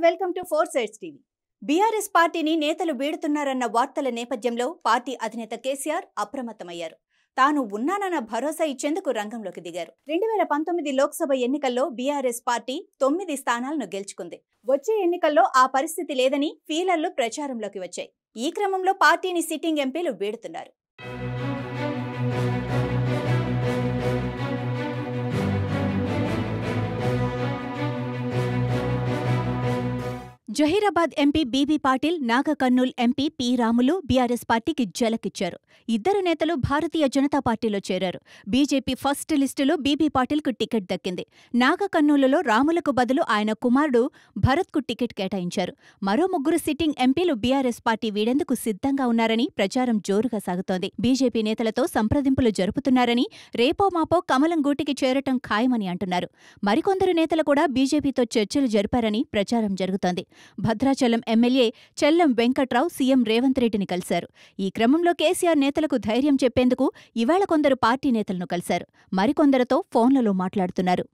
Welcome to 4 Sides TV. BRS పార్టీని నేతలు వీడుతున్నారన్న వార్తల నేపథ్యంలో పార్టీ అధినేత కేసీఆర్ అప్రమత్తమయ్యారు. తాను ఉన్నానన్న భరోసా ఇచ్చేందుకు రంగంలోకి దిగారు. 2019 లోక్సభ ఎన్నికల్లో బీఆర్ఎస్ పార్టీ 9 స్థానాలను గెలుచుకుంది. వచ్చే ఎన్నికల్లో ఆ పరిస్థితి లేదని ఫీలర్లు ప్రచారంలోకి వచ్చాయి. ఈ క్రమంలో పార్టీని సిట్టింగ్ ఎంపీలు వీడుతున్నారు. Zaheerabad MP B B Patil, Nagarkurnool MP P Ramulu BRS పార్టీకి జలకిచ్చారు. ఇద్దరు నేతలు భారతీయ జనతా పార్టీలో చేరారు. బీజేపీ ఫస్ట్ లిస్టులో బీబీ పాటిల్కు టికెట్ దక్కింది. నాగకర్నూలులో రాములకు బదులు ఆయన కుమారుడు భరత్కు టికెట్ కేటాయించారు. మరో ముగ్గురు సిట్టింగ్ ఎంపీలు బీఆర్ఎస్ పార్టీ వీడేందుకు సిద్ధంగా ఉన్నారని ప్రచారం జోరుగా సాగుతోంది. బీజేపీ నేతలతో సంప్రదింపులు జరుపుతున్నారని, రేపో మాపో కమలం గూటికి చేరటం ఖాయమని అంటున్నారు. మరికొందరు నేతలు కూడా బీజేపీతో చర్చలు జరిపారని ప్రచారం జరుగుతోంది. భద్రాచలం ఎమ్మెల్యే చెల్లం వెంకట్రావు సీఎం రేవంత్ రెడ్డిని కలిశారు. ఈ క్రమంలో కేసీఆర్ నేతలకు ధైర్యం చెప్పేందుకు ఇవాళ కొందరు పార్టీ నేతలను కలిశారు. మరికొందరితో ఫోన్లలో మాట్లాడుతున్నారు.